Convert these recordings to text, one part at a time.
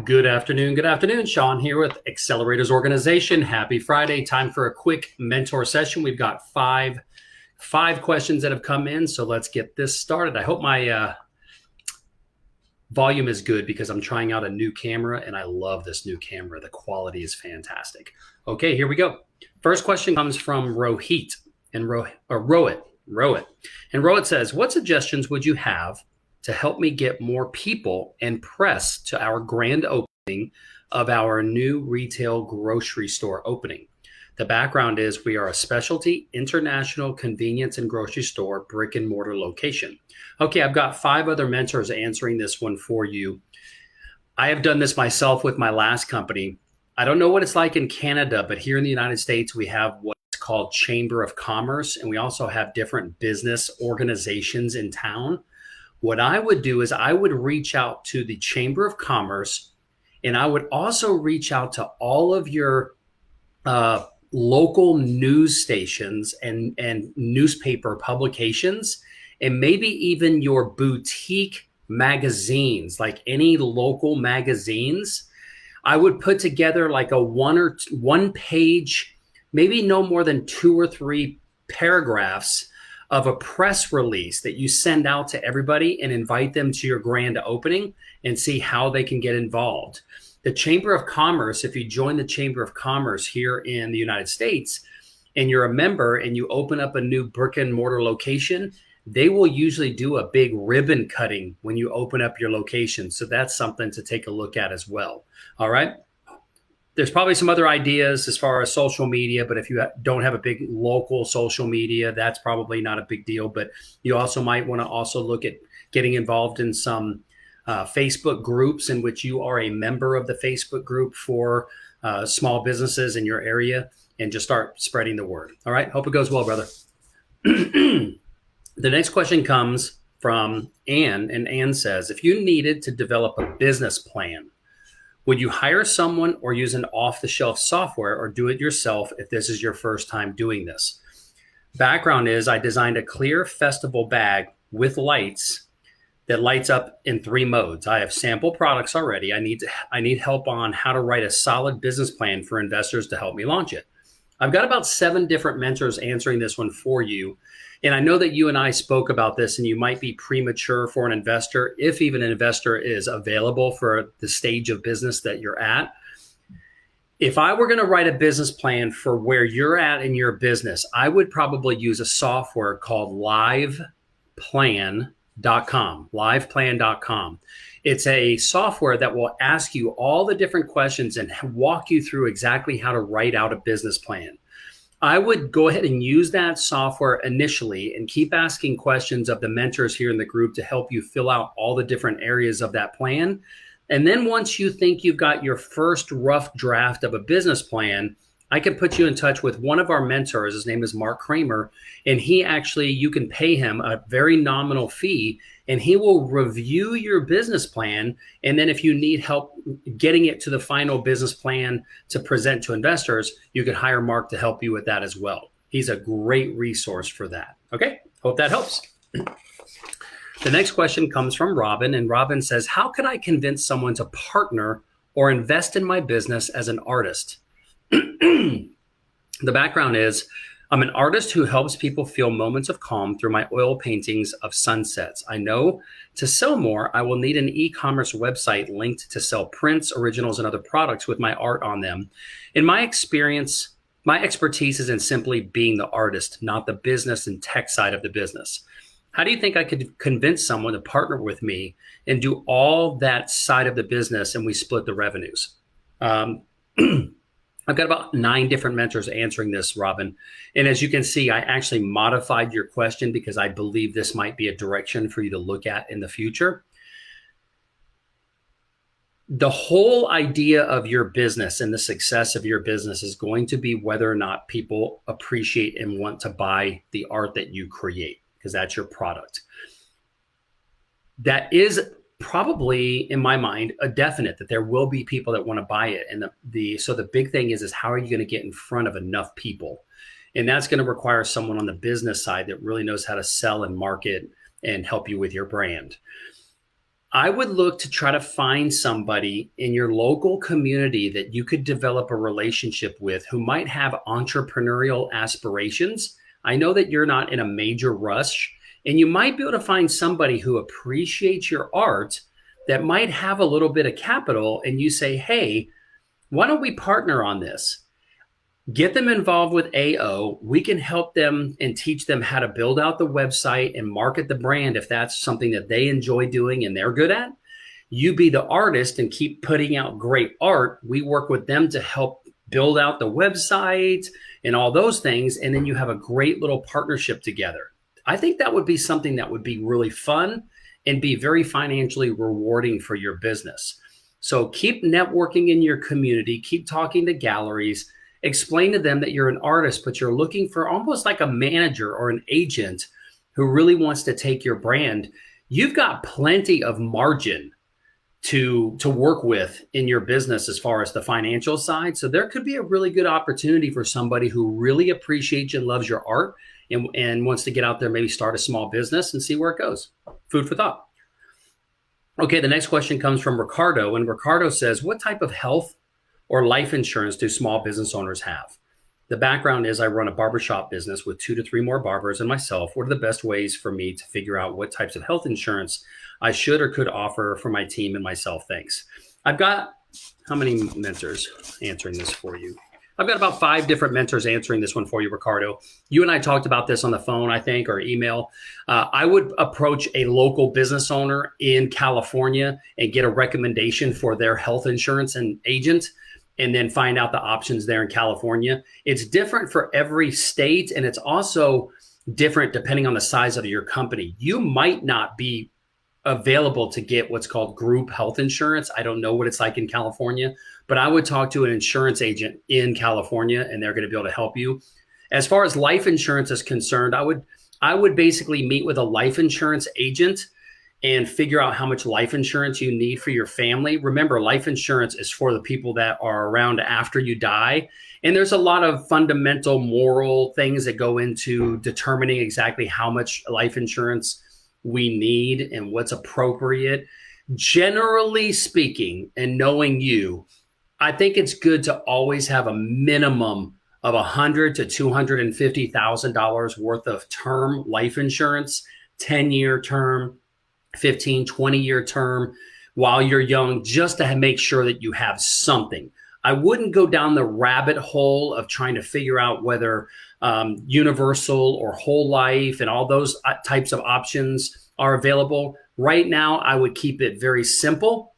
Good afternoon. Good afternoon. Shawn here with Accelerators Organization. Happy Friday. Time for a quick mentor session. We've got five questions that have come in. So let's get this started. I hope my volume is good because I'm trying out a new camera and I love this new camera. The quality is fantastic. Okay, here we go. First question comes from Rohit and Rohit. And Rohit says, what suggestions would you have to help me get more people and press to our grand opening of our new retail grocery store opening? The background is we are a specialty international convenience and grocery store brick and mortar location. Okay, I've got 5 other mentors answering this one for you. I have done this myself with my last company. I don't know what it's like in Canada, but here in the United States, we have what's called Chamber of Commerce, and we also have different business organizations in town. What I would do is I would reach out to the Chamber of Commerce, and I would also reach out to all of your local news stations and newspaper publications, and maybe even your boutique magazines, like any local magazines. I would put together like a one page, maybe no more than 2 or 3 paragraphs of a press release that you send out to everybody and invite them to your grand opening and see how they can get involved. The Chamber of Commerce, if you join the Chamber of Commerce here in the United States and you're a member and you open up a new brick and mortar location, they will usually do a big ribbon cutting when you open up your location. So that's something to take a look at as well. All right. There's probably some other ideas as far as social media, but if you don't have a big local social media, that's probably not a big deal. But you also might want to also look at getting involved in some Facebook groups in which you are a member of the Facebook group for small businesses in your area, and just start spreading the word. All right. Hope it goes well, brother. The next question comes from Ann, and Ann says, if you needed to develop a business plan, would you hire someone or use an off-the-shelf software or do it yourself if this is your first time doing this? Background is I designed a clear festival bag with lights that lights up in 3 modes. I have sample products already. I need help on how to write a solid business plan for investors to help me launch it. I've got about 7 different mentors answering this one for you. And I know that you and I spoke about this, and you might be premature for an investor, if even an investor is available for the stage of business that you're at. If I were going to write a business plan for where you're at in your business, I would probably use a software called liveplan.com. Liveplan.com. It's a software that will ask you all the different questions and walk you through exactly how to write out a business plan. I would go ahead and use that software initially and keep asking questions of the mentors here in the group to help you fill out all the different areas of that plan. And then once you think you've got your first rough draft of a business plan, I can put you in touch with one of our mentors. His name is Mark Kramer, and you can pay him a very nominal fee, and he will review your business plan. And then if you need help getting it to the final business plan to present to investors, you could hire Mark to help you with that as well. He's a great resource for that. Okay, hope that helps. The next question comes from Robin, and Robin says, how can I convince someone to partner or invest in my business as an artist? The background is I'm an artist who helps people feel moments of calm through my oil paintings of sunsets. I know to sell more, I will need an e-commerce website linked to sell prints, originals, and other products with my art on them. In my experience, my expertise is in simply being the artist, not the business and tech side of the business. How do you think I could convince someone to partner with me and do all that side of the business and we split the revenues? I've got about 9 different mentors answering this, Robin. And as you can see, I actually modified your question because I believe this might be a direction for you to look at in the future. The whole idea of your business and the success of your business is going to be whether or not people appreciate and want to buy the art that you create, because that's your product. That is probably, in my mind, a definite that there will be people that want to buy it. And so the big thing is how are you going to get in front of enough people? And that's going to require someone on the business side that really knows how to sell and market and help you with your brand. I would look to try to find somebody in your local community that you could develop a relationship with who might have entrepreneurial aspirations. I know that you're not in a major rush, and you might be able to find somebody who appreciates your art that might have a little bit of capital, and you say, hey, why don't we partner on this? Get them involved with AO. We can help them and teach them how to build out the website and market the brand if that's something that they enjoy doing and they're good at. You be the artist and keep putting out great art. We work with them to help build out the website and all those things. And then you have a great little partnership together. I think that would be something that would be really fun and be very financially rewarding for your business. So keep networking in your community, keep talking to galleries. Explain to them that you're an artist, but you're looking for almost like a manager or an agent who really wants to take your brand. You've got plenty of margin to work with in your business as far as the financial side. So there could be a really good opportunity for somebody who really appreciates and loves your art and wants to get out there, maybe start a small business and see where it goes. Food for thought. Okay, the next question comes from Ricardo, and Ricardo says, what type of health or life insurance do small business owners have? The background is I run a barbershop business with 2 to 3 more barbers and myself. What are the best ways for me to figure out what types of health insurance I should or could offer for my team and myself? Thanks. I've got how many mentors answering this for you? I've got about 5 different mentors answering this one for you, Ricardo. You and I talked about this on the phone, I think, or email. I would approach a local business owner in California and get a recommendation for their health insurance and agent, and then find out the options there in California. It's different for every state, and it's also different depending on the size of your company. You might not be available to get what's called group health insurance. I don't know what it's like in California, but I would talk to an insurance agent in California, and they're going to be able to help you. As far as life insurance is concerned, I would basically meet with a life insurance agent and figure out how much life insurance you need for your family. Remember, life insurance is for the people that are around after you die. And there's a lot of fundamental moral things that go into determining exactly how much life insurance we need and what's appropriate. Generally speaking, and knowing you, I think it's good to always have a minimum of $100,000 to $250,000 worth of term life insurance, 10-year term, 15, 20-year term while you're young, just to make sure that you have something. I wouldn't go down the rabbit hole of trying to figure out whether universal or whole life and all those types of options are available. Right now, I would keep it very simple,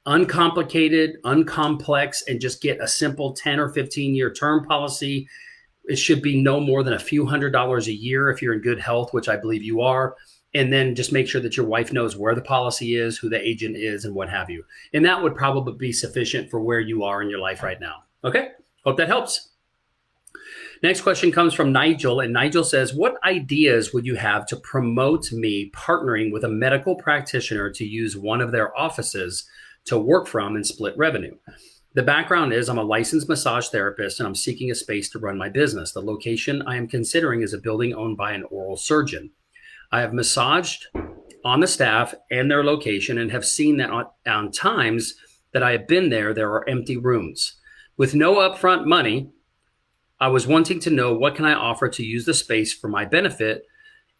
uncomplicated, uncomplex, and just get a simple 10 or 15-year term policy. It should be no more than a few $100s a year if you're in good health, which I believe you are. And then just make sure that your wife knows where the policy is, who the agent is, and what have you. And that would probably be sufficient for where you are in your life right now. Okay, hope that helps. Next question comes from Nigel, and Nigel says, what ideas would you have to promote me partnering with a medical practitioner to use one of their offices to work from and split revenue? The background is I'm a licensed massage therapist and I'm seeking a space to run my business. The location I am considering is a building owned by an oral surgeon. I have massaged on the staff and their location and have seen that on times that I have been there, there are empty rooms. With no upfront money, I was wanting to know what can I offer to use the space for my benefit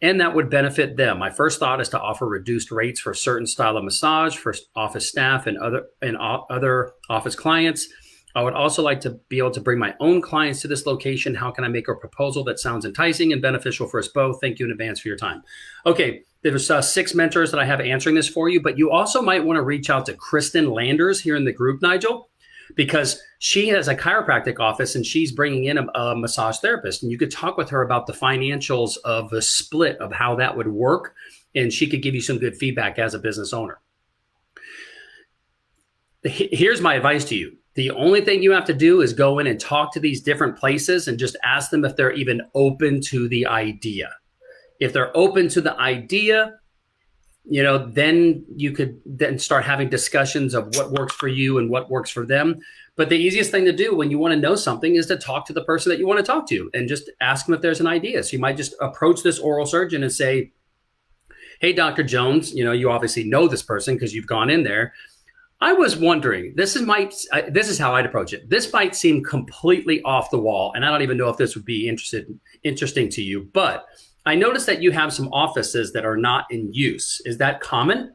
and that would benefit them. My first thought is to offer reduced rates for a certain style of massage for office staff and other office clients. I would also like to be able to bring my own clients to this location. How can I make a proposal that sounds enticing and beneficial for us both? Thank you in advance for your time. Okay, there's 6 mentors that I have answering this for you, but you also might want to reach out to Kristen Landers here in the group, Nigel, because she has a chiropractic office and she's bringing in a massage therapist. And you could talk with her about the financials of the split of how that would work. And she could give you some good feedback as a business owner. Here's my advice to you. The only thing you have to do is go in and talk to these different places and just ask them if they're even open to the idea. If they're open to the idea, then you could then start having discussions of what works for you and what works for them. But the easiest thing to do when you want to know something is to talk to the person that you want to talk to and just ask them if there's an idea. So you might just approach this oral surgeon and say, Hey, Dr. Jones, you obviously know this person because you've gone in there. I was wondering, this is how I'd approach it. This might seem completely off the wall, and I don't even know if this would be interesting to you, but I noticed that you have some offices that are not in use. Is that common?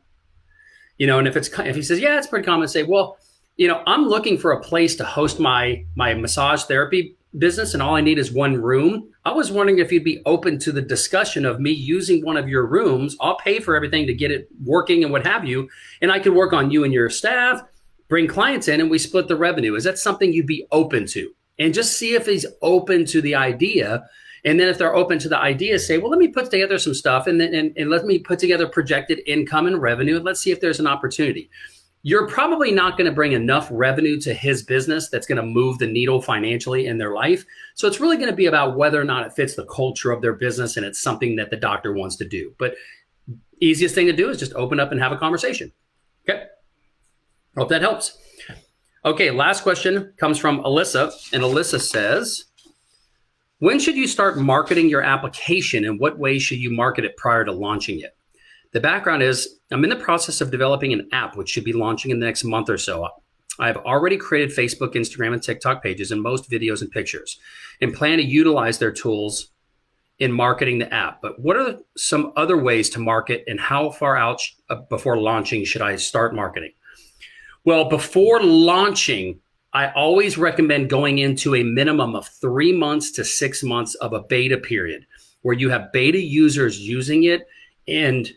And if he says, yeah, it's pretty common, say, well, I'm looking for a place to host my massage therapy business, and all I need is one room. I was wondering if you'd be open to the discussion of me using one of your rooms. I'll pay for everything to get it working and what have you, and I could work on you and your staff, bring clients in, and we split the revenue. Is that something you'd be open to? And just see if he's open to the idea. And then if they're open to the idea, say, well, let me put together some stuff and let me put together projected income and revenue. And let's see if there's an opportunity. You're probably not going to bring enough revenue to his business that's going to move the needle financially in their life. So it's really going to be about whether or not it fits the culture of their business and it's something that the doctor wants to do. But easiest thing to do is just open up and have a conversation. Okay. Hope that helps. Okay. Last question comes from Alyssa. And Alyssa says, when should you start marketing your application and what ways should you market it prior to launching it? The background is I'm in the process of developing an app, which should be launching in the next month or so. I have already created Facebook, Instagram, and TikTok pages and most videos and pictures and plan to utilize their tools in marketing the app. But what are some other ways to market and how far out before launching should I start marketing? Well, before launching, I always recommend going into a minimum of 3 months to 6 months of a beta period where you have beta users using it and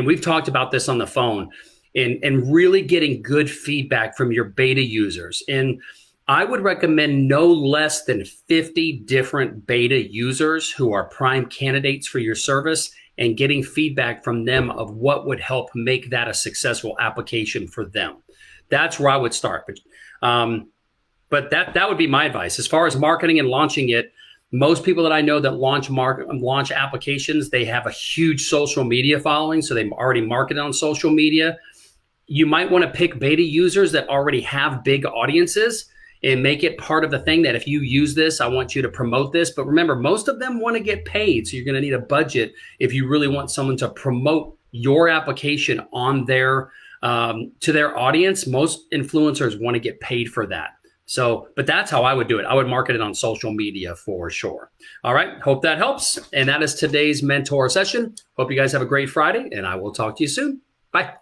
we've talked about this on the phone and really getting good feedback from your beta users. And I would recommend no less than 50 different beta users who are prime candidates for your service and getting feedback from them of what would help make that a successful application for them. That's where I would start. But that would be my advice. As far as marketing and launching it, most people that I know that launch applications, they have a huge social media following, so they've already marketed on social media. You might want to pick beta users that already have big audiences and make it part of the thing that if you use this, I want you to promote this. But remember, most of them want to get paid, so you're going to need a budget if you really want someone to promote your application on their to their audience. Most influencers want to get paid for that. So, but that's how I would do it. I would market it on social media for sure. All right. Hope that helps. And that is today's mentor session. Hope you guys have a great Friday and I will talk to you soon. Bye.